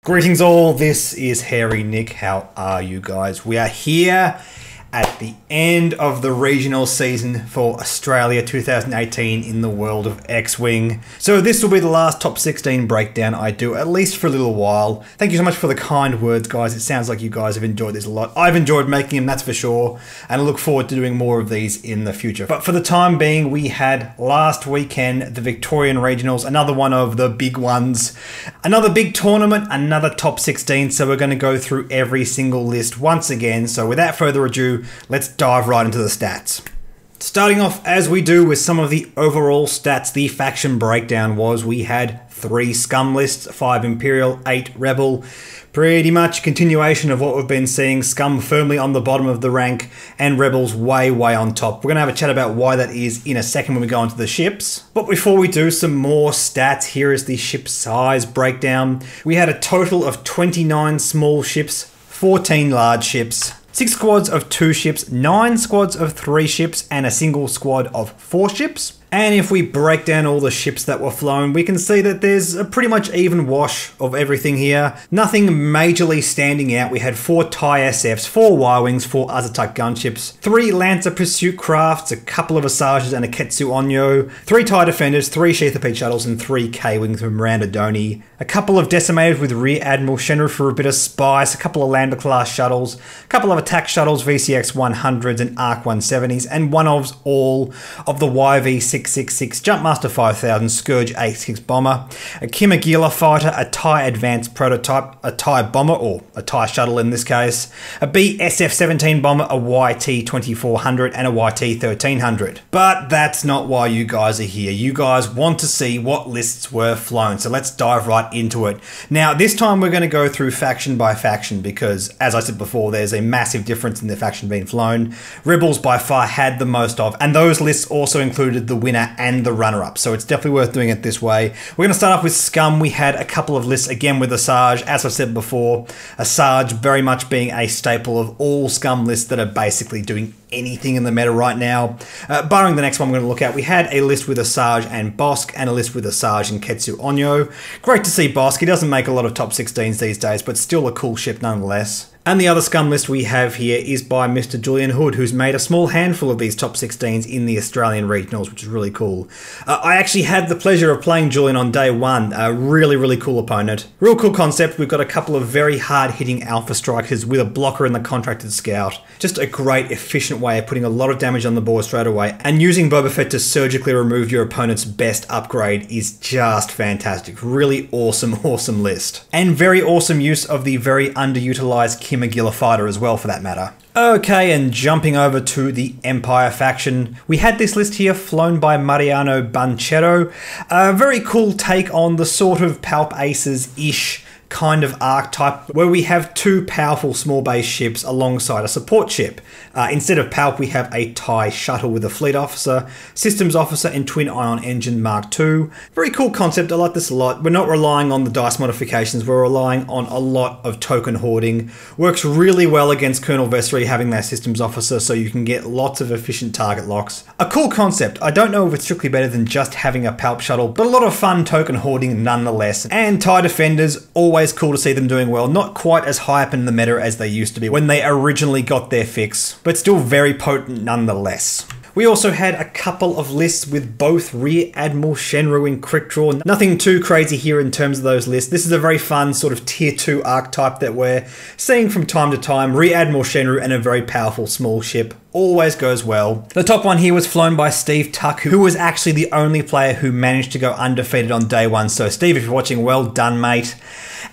Greetings all, this is Hairy Nick. How are you guys? We are here at the end of the regional season for Australia 2018 in the world of X-Wing. So this will be the last top 16 breakdown I do, at least for a little while. Thank you so much for the kind words, guys. It sounds like you guys have enjoyed this a lot. I've enjoyed making them, that's for sure, and I look forward to doing more of these in the future. But for the time being, we had last weekend the Victorian regionals, another one of the big ones, another big tournament, another top 16. So we're going to go through every single list once again. So without further ado, let's dive right into the stats. Starting off as we do with some of the overall stats, the faction breakdown was we had 3 scum lists, 5 Imperial, 8 Rebel. Pretty much continuation of what we've been seeing, scum firmly on the bottom of the rank and rebels way on top. We're going to have a chat about why that is in a second when we go into the ships. But before we do some more stats, here is the ship size breakdown. We had a total of 29 small ships, 14 large ships, 6 squads of 2 ships, 9 squads of 3 ships, and a single squad of 4 ships. And if we break down all the ships that were flown, we can see that there's a pretty much even wash of everything here. Nothing majorly standing out. We had 4 TIE SFs, 4 Y-Wings, 4 Azatuk gunships, 3 Lancer Pursuit crafts, a couple of Asajas and a Ketsu Onyo, 3 TIE Defenders, 3 Sheathapede shuttles, and 3 K-Wings from Miranda Doney. A couple of Decimators with Rear Admiral Shenru for a bit of spice, a couple of Lander class shuttles, a couple of attack shuttles, VCX 100s and ARC 170s, and one of all of the YV666 Jumpmaster 5000 Scourge 86 bomber, a Kimagila fighter, a TIE Advanced prototype, a TIE bomber, or a TIE shuttle in this case, a BSF-17 bomber, a YT-2400, and a YT-1300. But that's not why you guys are here. You guys want to see what lists were flown, so let's dive right into it. Now, this time we're going to go through faction by faction because, as I said before, there's a massive difference in the faction being flown. Rebels by far had the most of, and those lists also included the winner and the runner-up, so it's definitely worth doing it this way. We're going to start off with scum. We had a couple of lists again with Asajj. As I said before, Asajj very much being a staple of all scum lists that are basically doing anything in the meta right now. Barring the next one we're going to look at, we had a list with Asajj and Bossk and a list with Asajj and Ketsu Onyo. Great to see Bossk. He doesn't make a lot of top 16s these days, but still a cool ship nonetheless. And the other scum list we have here is by Mr. Julian Hood, who's made a small handful of these top 16s in the Australian regionals, which is really cool. I actually had the pleasure of playing Julian on day 1. A really cool opponent. Real cool concept. We've got a couple of very hard-hitting Alpha Strikers with a blocker in the Contracted Scout. Just a great, efficient way of putting a lot of damage on the board straight away. And using Boba Fett to surgically remove your opponent's best upgrade is just fantastic. Really awesome list. And very awesome use of the very underutilized Kimagila fighter as well, for that matter. Okay, and jumping over to the Empire faction, we had this list here flown by Mariano Banchero. A very cool take on the sort of Palp Aces-ish kind of archetype where we have 2 powerful small base ships alongside a support ship. Instead of Palp, we have a TIE shuttle with a fleet officer, systems officer, and twin ion engine Mark II. Very cool concept. I like this a lot. We're not relying on the dice modifications. We're relying on a lot of token hoarding. Works really well against Colonel Vessery having that systems officer, so you can get lots of efficient target locks. A cool concept. I don't know if it's strictly better than just having a Palp shuttle, but a lot of fun token hoarding nonetheless. And TIE defenders, always cool to see them doing well. Not quite as high up in the meta as they used to be when they originally got their fix, but still very potent nonetheless. We also had a couple of lists with both Rear Admiral Shenru and Quick Draw. Nothing too crazy here in terms of those lists. This is a very fun sort of tier 2 archetype that we're seeing from time to time. Rear Admiral Shenru and a very powerful small ship. Always goes well. The top one here was flown by Steve Tuck, who was actually the only player who managed to go undefeated on day 1. So Steve, if you're watching, well done, mate.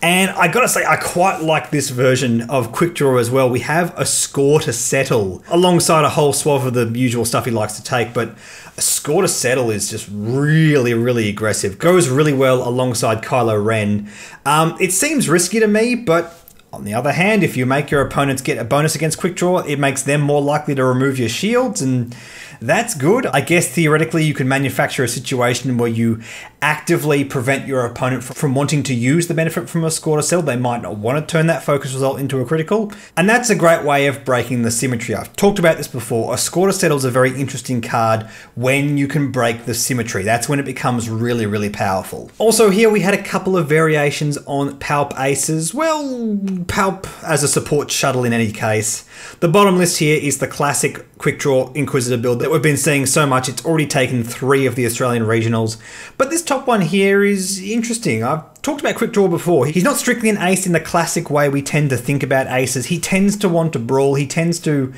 And I gotta say, I quite like this version of Quick Draw as well. We have a score to settle alongside a whole swath of the usual stuff he likes to take, but a score to settle is just really aggressive. Goes really well alongside Kylo Ren. It seems risky to me, but on the other hand, if you make your opponents get a bonus against Quick Draw, it makes them more likely to remove your shields, and That's good. I guess theoretically you could manufacture a situation where you actively prevent your opponent from wanting to use the benefit from a score to settle. They might not want to turn that focus result into a critical. And that's a great way of breaking the symmetry. I've talked about this before. A score to settle is a very interesting card when you can break the symmetry. That's when it becomes really, really powerful. Also here we had a couple of variations on Palp Aces. Well, Palp as a support shuttle in any case. The bottom list here is the classic quick draw Inquisitor build that we've been seeing so much. It's already taken 3 of the Australian regionals. But this top one here is interesting. I've talked about quick draw before. He's not strictly an ace in the classic way we tend to think about aces. He tends to want to brawl. He tends to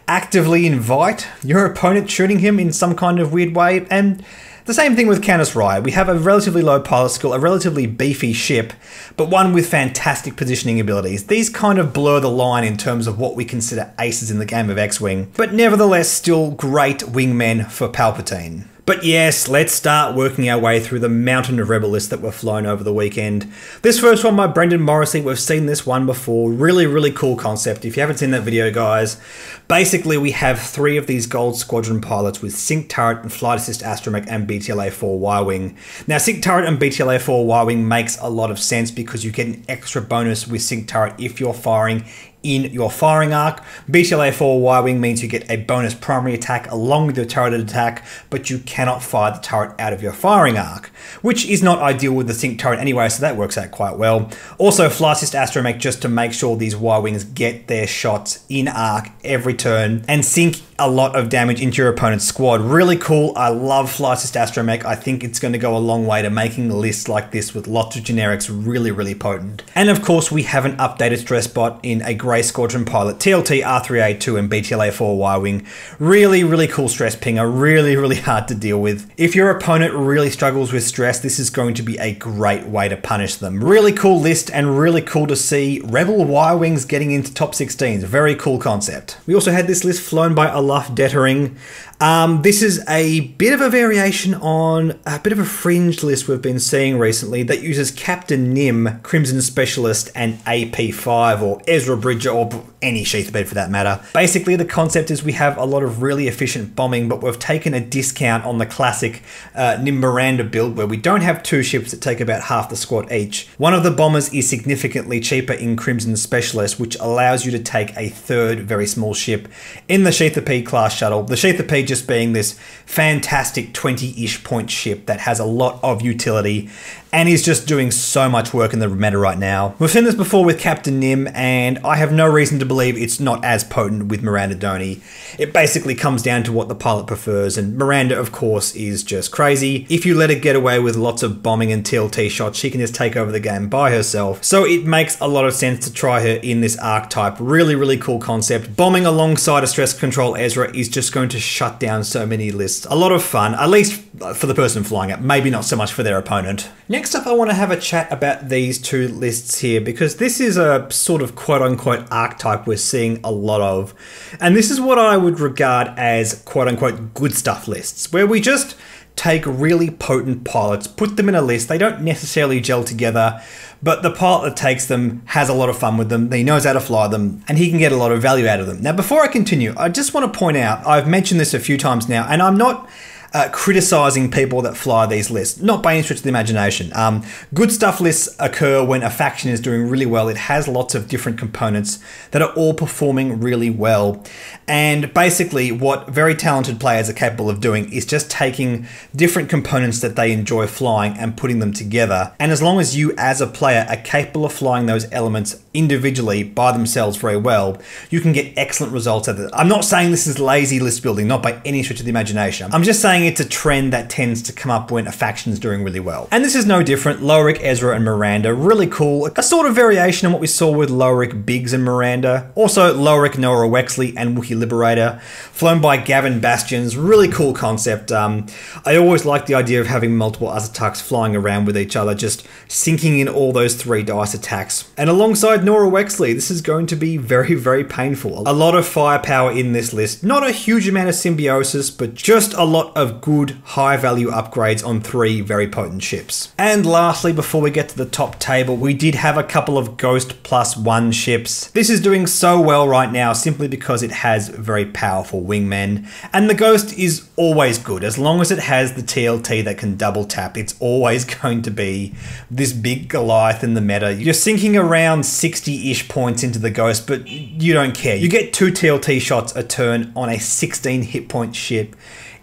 actively invite your opponent shooting him in some kind of weird way. And the same thing with Canis Rye. We have a relatively low pilot skill, a relatively beefy ship, but one with fantastic positioning abilities. These kind of blur the line in terms of what we consider aces in the game of X-Wing, but nevertheless still great wingmen for Palpatine. But yes, let's start working our way through the mountain of rebel lists that were flown over the weekend. This first one by Brendan Morrissey, we've seen this one before. Really, really cool concept. If you haven't seen that video, guys, basically we have 3 of these Gold Squadron pilots with Sync Turret and Flight Assist Astromech and BTLA-4 Y-Wing. Now, Sync Turret and BTLA-4 Y-Wing makes a lot of sense because you get an extra bonus with Sync Turret if you're firing in your firing arc. BTLA-4 Y-Wing means you get a bonus primary attack along with your turreted attack, but you cannot fire the turret out of your firing arc, which is not ideal with the Sync Turret anyway, so that works out quite well. Also, Flight Assist Astromech just to make sure these Y-Wings get their shots in arc every turn and sink a lot of damage into your opponent's squad. Really cool. I love Flight Assist Astromech. I think it's going to go a long way to making the lists like this with lots of generics really, really potent. And of course, we have an updated stress bot in a Grey Squadron pilot, TLT R3A2 and BTLA-4 Y-Wing. Really, really cool stress pinger. Really, really hard to deal with. If your opponent really struggles with stress, this is going to be a great way to punish them. Really cool list and really cool to see Rebel Y-Wings getting into top 16s. Very cool concept. We also had this list flown by Olaf Detering. This is a bit of a variation on a bit of a fringe list we've been seeing recently that uses Captain Nim, Crimson Specialist, and AP5 or Ezra Bridger or any sheath bed for that matter. Basically, the concept is we have a lot of really efficient bombing, but we've taken a discount on the classic Nim Miranda build where we don't have 2 ships that take about half the squad each. One of the bombers is significantly cheaper in Crimson Specialist, which allows you to take a 3rd very small ship in the Sheetha P class shuttle. The Sheetha P just being this fantastic 20-ish point ship that has a lot of utility and is just doing so much work in the meta right now. We've seen this before with Captain Nim, and I have no reason to believe it's not as potent with Miranda Doney. It basically comes down to what the pilot prefers, and Miranda, of course, is just crazy. If you let her get away with lots of bombing and TLT shots, she can just take over the game by herself. So it makes a lot of sense to try her in this archetype. Really, really cool concept. Bombing alongside a stress control Ezra is just going to shut down so many lists. A lot of fun, at least for the person flying it, maybe not so much for their opponent. Next up, I want to have a chat about these 2 lists here because this is a sort of quote-unquote archetype we're seeing a lot of. And this is what I would regard as quote-unquote good stuff lists, where we just take really potent pilots, put them in a list. They don't necessarily gel together, but the pilot that takes them has a lot of fun with them. He knows how to fly them, and he can get a lot of value out of them. Now, before I continue, I just want to point out, I've mentioned this a few times now, and I'm not criticizing people that fly these lists, not by any stretch of the imagination. Good stuff lists occur when a faction is doing really well. It has lots of different components that are all performing really well. And basically what very talented players are capable of doing is just taking different components that they enjoy flying and putting them together. And as long as you as a player are capable of flying those elements individually by themselves very well, you can get excellent results at it. I'm not saying this is lazy list building, not by any stretch of the imagination. I'm just saying it's a trend that tends to come up when a faction's doing really well. And this is no different. Lowrick, Ezra, and Miranda, really cool. A sort of variation on what we saw with Lowrick, Biggs, and Miranda. Also, Lowrick, Noah Wexley, and Wookiee Liberator, flown by Gavin Bastions. Really cool concept. I always like the idea of having multiple Azataks flying around with each other, just sinking in all those 3 dice attacks. And alongside Nora Wexley, this is going to be very, very painful. A lot of firepower in this list. Not a huge amount of symbiosis, but just a lot of of good, high-value upgrades on 3 very potent ships. And lastly, before we get to the top table, we did have a couple of Ghost +1 ships. This is doing so well right now simply because it has very powerful wingmen. And the Ghost is always good. As long as it has the TLT that can double tap, it's always going to be this big Goliath in the meta. You're sinking around 60-ish points into the Ghost, but you don't care. You get 2 TLT shots a turn on a 16 hit point ship.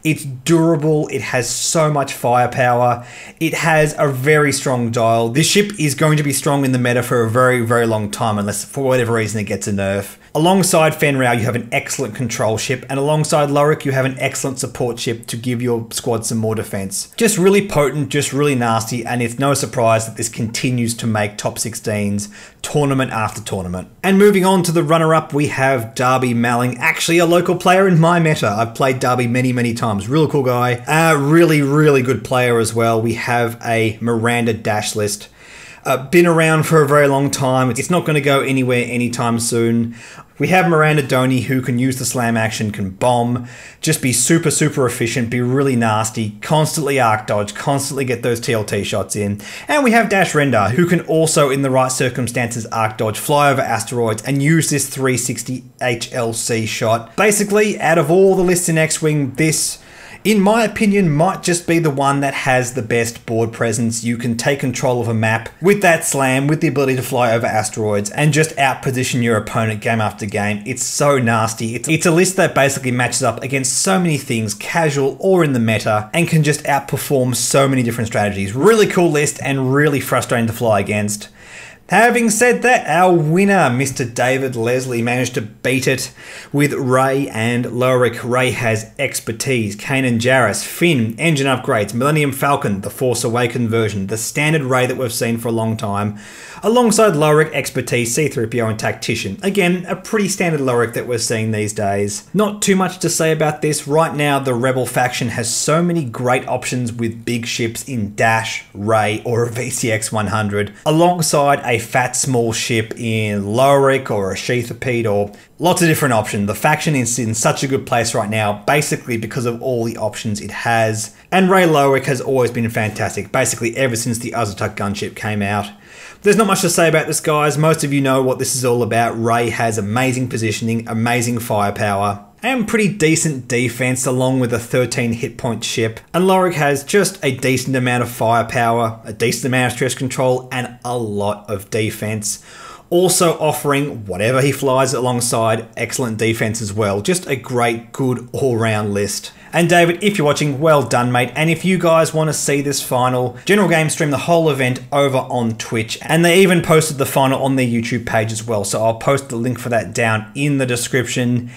It's durable, it has so much firepower, it has a very strong dial. This ship is going to be strong in the meta for a very, very long time unless for whatever reason it gets a nerf. Alongside Fenrir, you have an excellent control ship, and alongside Lorik, you have an excellent support ship to give your squad some more defense. Just really potent, just really nasty, and it's no surprise that this continues to make top 16s tournament after tournament. And moving on to the runner-up, we have Darby Malling, actually a local player in my meta. I've played Darby many, many times. Real cool guy. Really, really good player as well. We have a Miranda dash list. Been around for a very long time. It's not going to go anywhere anytime soon. We have Miranda Doney, who can use the slam action, can bomb, just be super, super efficient, be really nasty, constantly arc dodge, constantly get those TLT shots in. And we have Dash Rendar, who can also, in the right circumstances, arc dodge, fly over asteroids, and use this 360 HLC shot. Basically, out of all the lists in X-Wing, this, in my opinion, might just be the one that has the best board presence. You can take control of a map with that slam, with the ability to fly over asteroids and just outposition your opponent game after game. It's so nasty. It's a list that basically matches up against so many things, casual or in the meta, and can just outperform so many different strategies. Really cool list and really frustrating to fly against. Having said that, our winner, Mr. David Leslie, managed to beat it with Ray and Lorik. Ray has expertise, Kanan Jarrus, Finn, engine upgrades, Millennium Falcon, the Force Awakened version, the standard Ray that we've seen for a long time, alongside Lorik, expertise, C-3PO and Tactician. Again, a pretty standard Lorik that we're seeing these days. Not too much to say about this. Right now, the Rebel faction has so many great options with big ships in Dash, Ray, or a VCX 100, alongside a fat small ship in Lorik or a Sheathapede, or lots of different options. The faction is in such a good place right now, basically because of all the options it has. And Ray Lorik has always been fantastic, basically ever since the Azutuk gunship came out. There's not much to say about this, guys. Most of you know what this is all about. Ray has amazing positioning, amazing firepower, and pretty decent defense along with a 13 hit point ship. And Lorik has just a decent amount of firepower, a decent amount of stress control, and a lot of defense. Also offering whatever he flies alongside excellent defense as well. Just a great, good all-round list. And David, if you're watching, well done, mate. And if you guys want to see this final, General Game stream the whole event over on Twitch. And they even posted the final on their YouTube page as well. So I'll post the link for that down in the description.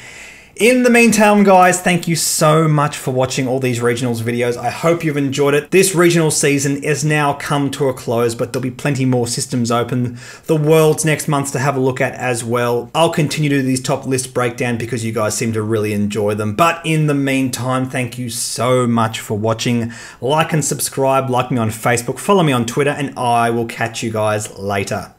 In the meantime, guys, thank you so much for watching all these regionals videos. I hope you've enjoyed it. This regional season is now come to a close, but there'll be plenty more systems open. The Worlds next month to have a look at as well. I'll continue to do these top list breakdown because you guys seem to really enjoy them. But in the meantime, thank you so much for watching. Like and subscribe, like me on Facebook, follow me on Twitter, and I will catch you guys later.